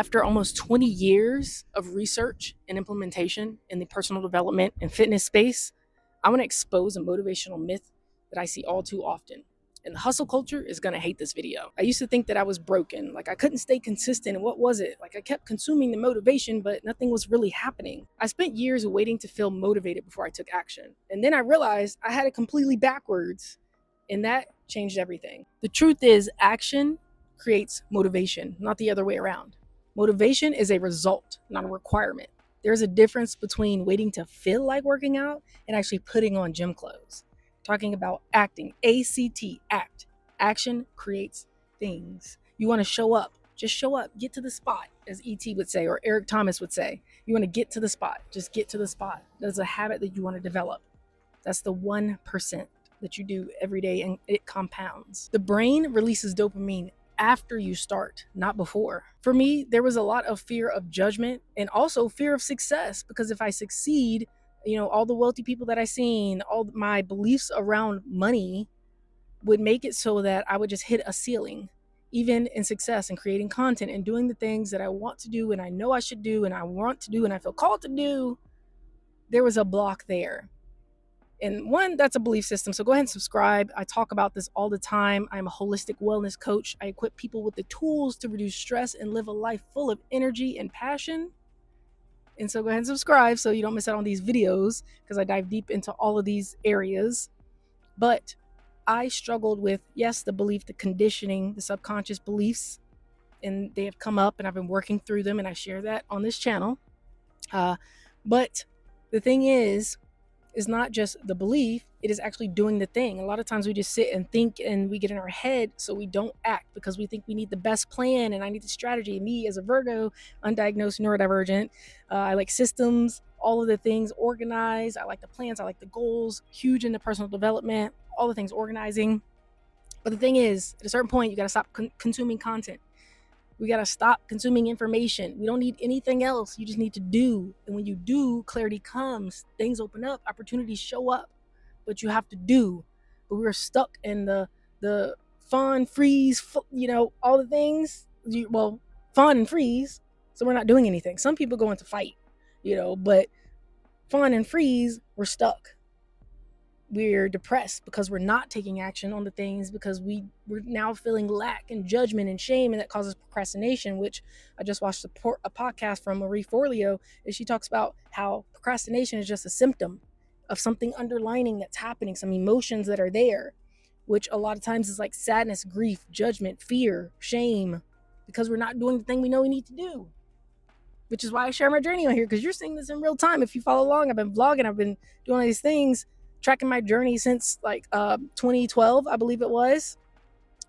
After almost 20 years of research and implementation in the personal development and fitness space, I want to expose a motivational myth that I see all too often. And the hustle culture is going to hate this video. I used to think that I was broken, like I couldn't stay consistent. And what was it? Like I kept consuming the motivation, but nothing was really happening. I spent years waiting to feel motivated before I took action. And then I realized I had it completely backwards. And that changed everything. The truth is, action creates motivation, not the other way around. Motivation is a result, not a requirement. There's a difference between waiting to feel like working out and actually putting on gym clothes. Talking about acting, ACT, act. Action creates things. You want to show up, just show up, get to the spot, as ET would say, or Eric Thomas would say. You want to get to the spot, just get to the spot. That's a habit that you want to develop. That's the 1% that you do every day, and it compounds. The brain releases dopamine after you start, not before. For me, there was a lot of fear of judgment and also fear of success, because if I succeed, all the wealthy people that I seen, all my beliefs around money would make it so that I would just hit a ceiling, even in success and creating content and doing the things that I want to do and I know I should do and I want to do and I feel called to do. There was a block there. And one, that's a belief system. So go ahead and subscribe. I talk about this all the time. I'm a holistic wellness coach. I equip people with the tools to reduce stress and live a life full of energy and passion. And so go ahead and subscribe so you don't miss out on these videos, because I dive deep into all of these areas. But I struggled with, yes, the belief, the conditioning, the subconscious beliefs, and they have come up and I've been working through them and I share that on this channel. But the thing is not just the belief, it is actually doing the thing. A lot of times we just sit and think and we get in our head, so we don't act because we think we need the best plan and I need the strategy. Me as a Virgo, undiagnosed neurodivergent, I like systems, all of the things organized. I like the plans, I like the goals, huge into personal development, all the things organizing. But the thing is, at a certain point, you got to stop consuming content. We got to stop consuming information. We don't need anything else. You just need to do. And when you do, clarity comes. Things open up. Opportunities show up. But you have to do. But we're stuck in the fun, freeze, all the things. Fun and freeze. So we're not doing anything. Some people go into fight, but fun and freeze, we're stuck. We're depressed because we're not taking action on the things, because we're now feeling lack and judgment and shame, and that causes procrastination, which I just watched a podcast from Marie Forleo, and she talks about how procrastination is just a symptom of something underlining that's happening, some emotions that are there, which a lot of times is like sadness, grief, judgment, fear, shame, because we're not doing the thing we know we need to do. Which is why I share my journey on here, because you're seeing this in real time. If you follow along, I've been vlogging, I've been doing all these things, tracking my journey since 2012, I believe it was.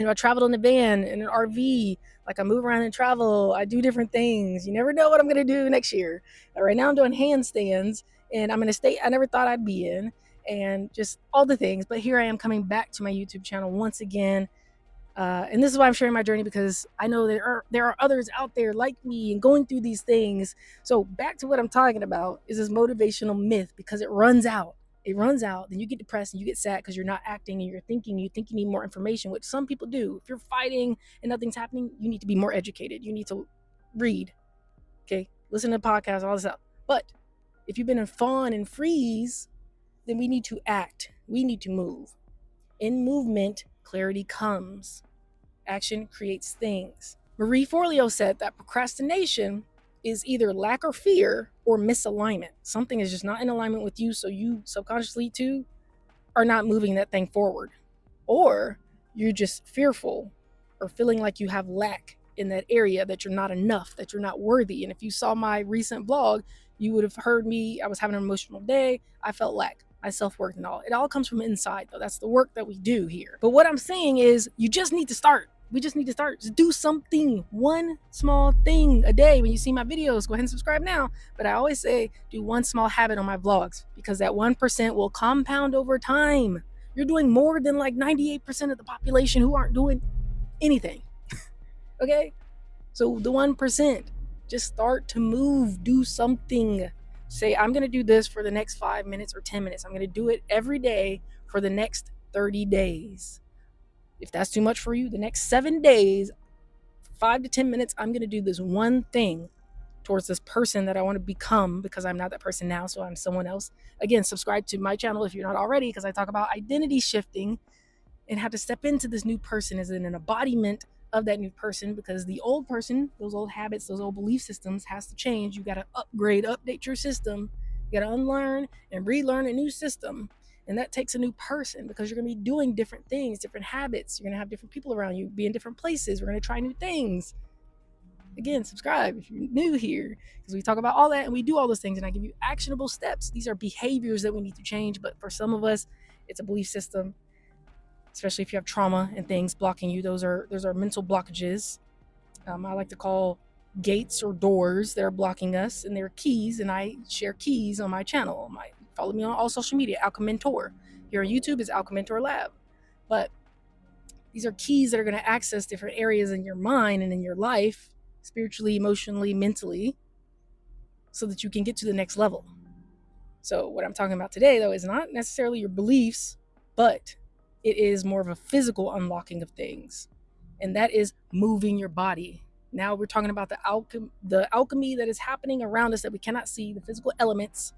I traveled in a van, in an RV, like I move around and travel. I do different things. You never know what I'm going to do next year. Right now I'm doing handstands, and I'm in a state I never thought I'd be in, and just all the things. But here I am coming back to my YouTube channel once again. And this is why I'm sharing my journey, because I know there are others out there like me and going through these things. So back to what I'm talking about is this motivational myth, because it runs out. Then you get depressed and you get sad because you're not acting and you think you need more information, which some people do. If you're fighting and nothing's happening, you need to be more educated. You need to read, okay? Listen to podcasts, all this stuff. But if you've been in fawn and freeze, then we need to act. We need to move. In movement, clarity comes. Action creates things. Marie Forleo said that procrastination is either lack or fear or misalignment. Something is just not in alignment with you, so you subconsciously too are not moving that thing forward. Or you're just fearful or feeling like you have lack in that area, that you're not enough, that you're not worthy. And if you saw my recent vlog, you would have heard me. I was having an emotional day. I felt lack, my self-worth and all. It all comes from inside, though. That's the work that we do here. But what I'm saying is, you just need to start. We just need to start. Just do something, one small thing a day. When you see my videos, go ahead and subscribe now. But I always say, do one small habit on my vlogs, because that 1% will compound over time. You're doing more than like 98% of the population who aren't doing anything. Okay? So the 1%, just start to move, do something. Say, I'm going to do this for the next 5 minutes or 10 minutes. I'm going to do it every day for the next 30 days. If that's too much for you, the next 7 days, 5 to 10 minutes, I'm going to do this one thing towards this person that I want to become, because I'm not that person now, so I'm someone else. Again, subscribe to my channel if you're not already, because I talk about identity shifting and how to step into this new person as an embodiment of that new person, because the old person, those old habits, those old belief systems has to change. You got to upgrade, update your system. You got to unlearn and relearn a new system. And that takes a new person, because you're going to be doing different things, different habits. You're going to have different people around you, be in different places. We're going to try new things. Again, subscribe if you're new here, because we talk about all that and we do all those things, and I give you actionable steps. These are behaviors that we need to change, but for some of us, it's a belief system, especially if you have trauma and things blocking you. Those are mental blockages. I like to call gates or doors that are blocking us, and they're keys, and I share keys on my channel. Follow me on all social media, Alchemy Mentor. Here on YouTube is Alchemy Mentor Lab. But these are keys that are going to access different areas in your mind and in your life, spiritually, emotionally, mentally, so that you can get to the next level. So what I'm talking about today, though, is not necessarily your beliefs, but it is more of a physical unlocking of things, and that is moving your body. Now we're talking about the alchemy that is happening around us that we cannot see, the physical elements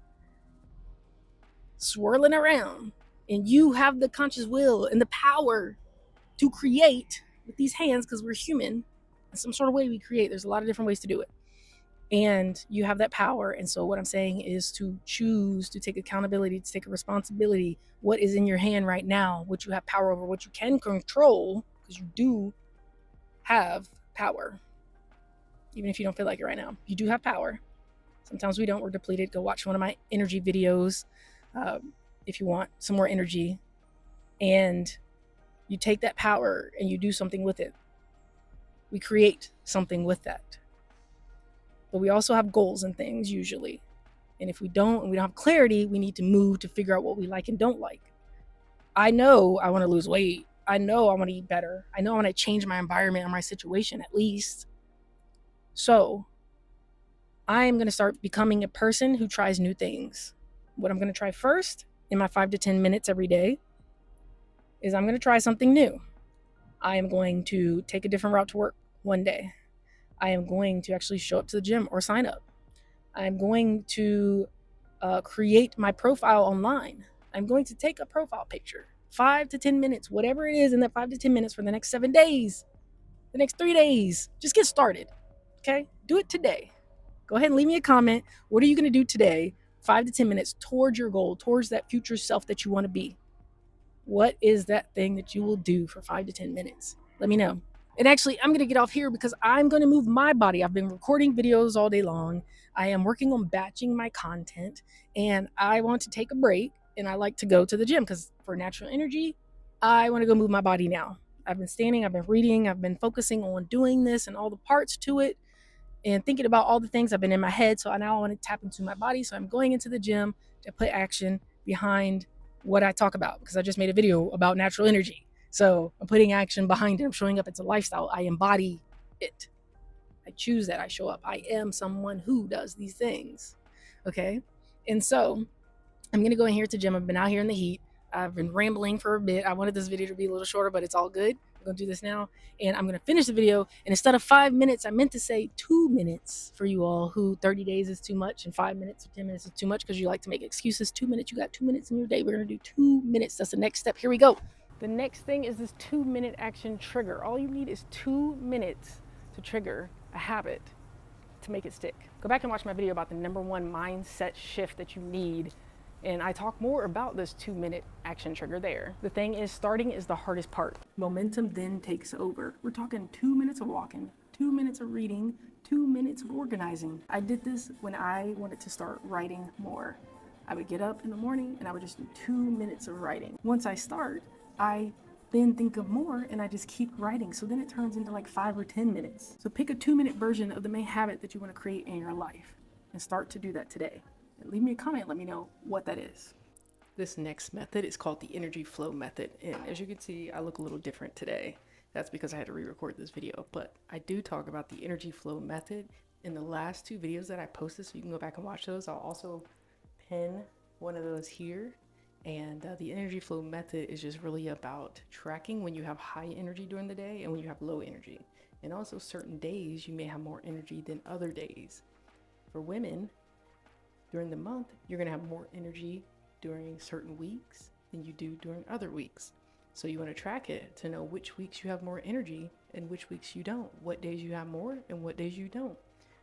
swirling around, and you have the conscious will and the power to create with these hands, because we're human. In some sort of way we create. There's a lot of different ways to do it, and you have that power. And so what I'm saying is to choose to take accountability, to take a responsibility. What is in your hand right now, what you have power over, what you can control, because you do have power. Even if you don't feel like it right now, you do have power. Sometimes we don't, we're depleted. Go watch one of my energy videos if you want some more energy, and you take that power and you do something with it. We create something with that. But we also have goals and things usually. And if we don't have clarity, we need to move to figure out what we like and don't like. I know I want to lose weight. I know I want to eat better. I know I want to change my environment or my situation at least. So I'm going to start becoming a person who tries new things. What I'm going to try first in my 5 to 10 minutes every day is I'm going to try something new. I am going to take a different route to work one day. I am going to actually show up to the gym or sign up. I'm going to create my profile online. I'm going to take a profile picture, 5 to 10 minutes, whatever it is in that 5 to 10 minutes for the next 7 days, the next 3 days. Just get started, okay? Do it today. Go ahead and leave me a comment. What are you going to do today, 5 to 10 minutes, towards your goal, towards that future self that you want to be? What is that thing that you will do for 5 to 10 minutes? Let me know. And actually, I'm going to get off here because I'm going to move my body. I've been recording videos all day long. I am working on batching my content, and I want to take a break, and I like to go to the gym because for natural energy, I want to go move my body now. I've been standing, I've been reading, I've been focusing on doing this and all the parts to it and thinking about all the things I've been in my head. So now I want to tap into my body. So I'm going into the gym to put action behind what I talk about, because I just made a video about natural energy. So I'm putting action behind it. I'm showing up. It's a lifestyle. I embody it. I choose that. I show up. I am someone who does these things. Okay. And so I'm going to go in here to the gym. I've been out here in the heat. I've been rambling for a bit. I wanted this video to be a little shorter, but it's all good. I'm going to do this now, and I'm going to finish the video. And instead of 5 minutes, I meant to say 2 minutes for you all who 30 days is too much and 5 minutes or 10 minutes is too much because you like to make excuses. 2 minutes, you got 2 minutes in your day. We're going to do 2 minutes. That's the next step. Here we go. The next thing is this 2-minute action trigger. All you need is 2 minutes to trigger a habit to make it stick. Go back and watch my video about the #1 mindset shift that you need. And I talk more about this 2-minute action trigger there. The thing is, starting is the hardest part. Momentum then takes over. We're talking 2 minutes of walking, 2 minutes of reading, 2 minutes of organizing. I did this when I wanted to start writing more. I would get up in the morning and I would just do 2 minutes of writing. Once I start, I then think of more and I just keep writing. So then it turns into like 5 or 10 minutes. So pick a 2-minute version of the main habit that you want to create in your life and start to do that today. Leave me a comment, let me know what that is. This next method is called the energy flow method. And as you can see, I look a little different today. That's because I had to re-record this video. But I do talk about the energy flow method in the last 2 videos that I posted, so you can go back and watch those. I'll also pin one of those here. And the energy flow method is just really about tracking when you have high energy during the day and when you have low energy. And also certain days you may have more energy than other days. For women, during the month, you're gonna have more energy during certain weeks than you do during other weeks. So you wanna track it to know which weeks you have more energy and which weeks you don't, what days you have more and what days you don't.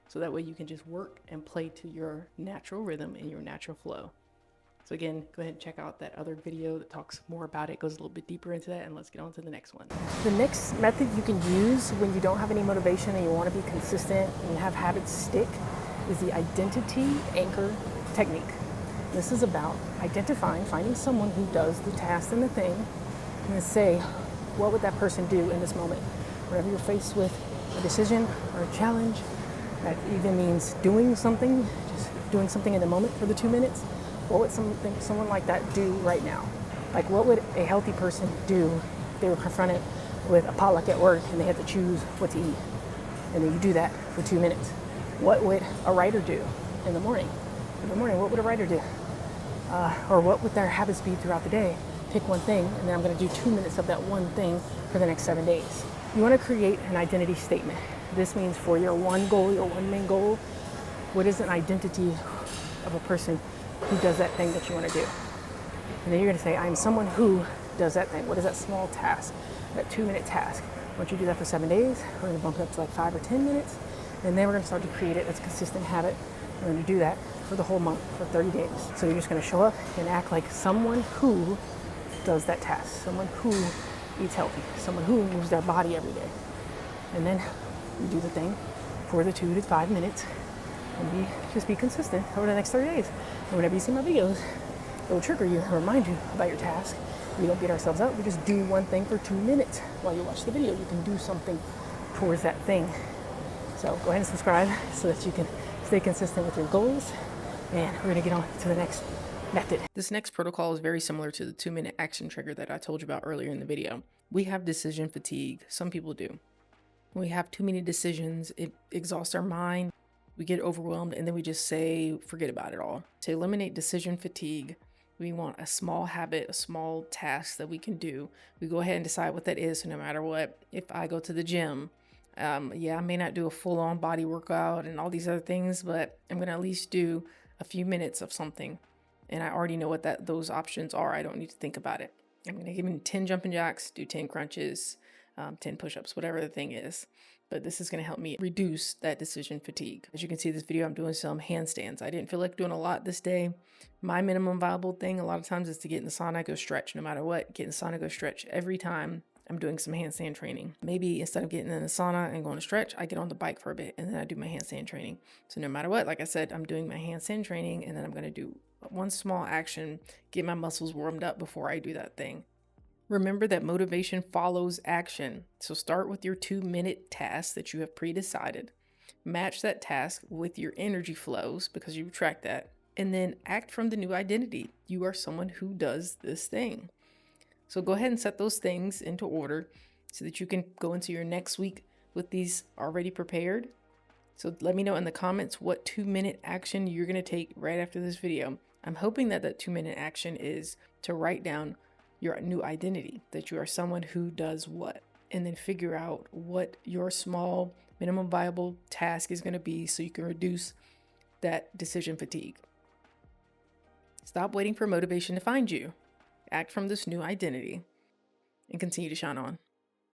So that way you can just work and play to your natural rhythm and your natural flow. So again, go ahead and check out that other video that talks more about it, goes a little bit deeper into that, and let's get on to the next one. The next method you can use when you don't have any motivation and you want to be consistent and have habits stick is the identity anchor technique. This is about finding someone who does the task and the thing, and then say, what would that person do in this moment? Whenever you're faced with a decision or a challenge, that even means doing something, just doing something in the moment for the 2 minutes. What would someone like that do right now? Like, what would a healthy person do if they were confronted with a potluck at work and they had to choose what to eat? And then you do that for 2 minutes. What would a writer do in the morning? What would a writer do? Or what would their habits be throughout the day? Pick one thing, and then I'm going to do 2 minutes of that one thing for the next 7 days. You want to create an identity statement. This means for your one goal, your one main goal, what is an identity of a person who does that thing that you want to do? And then you're going to say, I'm someone who does that thing. What is that small task, that 2-minute task? Once you do that for 7 days, we're going to bump it up to like 5 or 10 minutes. And then we're going to start to create it as a consistent habit. We're going to do that for the whole month, for 30 days. So you're just going to show up and act like someone who does that task, someone who eats healthy, someone who moves their body every day. And then you do the thing for the 2 to 5 minutes and just be consistent over the next 30 days. And whenever you see my videos, it will trigger you and remind you about your task. We don't beat ourselves up. We just do one thing for 2 minutes while you watch the video. You can do something towards that thing. So go ahead and subscribe so that you can stay consistent with your goals. And we're gonna get on to the next method. This next protocol is very similar to the 2-minute action trigger that I told you about earlier in the video. We have decision fatigue. Some people do. When we have too many decisions, it exhausts our mind. We get overwhelmed and then we just say, forget about it all. To eliminate decision fatigue, we want a small habit, a small task that we can do. We go ahead and decide what that is. So no matter what, if I go to the gym, I may not do a full-on body workout and all these other things, but I'm gonna at least do a few minutes of something. And I already know what those options are. I don't need to think about it. I'm gonna give me 10 jumping jacks, do 10 crunches, 10 push-ups, whatever the thing is. But this is going to help me reduce that decision fatigue. As you can see this video, I'm doing some handstands. I didn't feel like doing a lot this day. My minimum viable thing a lot of times is to get in the sauna, go stretch. No matter what, get in the sauna, go stretch. Every time I'm doing some handstand training. Maybe instead of getting in the sauna and going to stretch, I get on the bike for a bit and then I do my handstand training. So no matter what, like I said, I'm doing my handstand training and then I'm going to do one small action, get my muscles warmed up before I do that thing. Remember that motivation follows action. So start with your 2-minute task that you have pre-decided. Match that task with your energy flows because you track that. And then act from the new identity. You are someone who does this thing. So go ahead and set those things into order so that you can go into your next week with these already prepared. So let me know in the comments what 2-minute action you're going to take right after this video. I'm hoping that 2-minute action is to write down your new identity, that you are someone who does what, and then figure out what your small minimum viable task is going to be so you can reduce that decision fatigue. Stop waiting for motivation to find you. Act from this new identity and continue to shine on.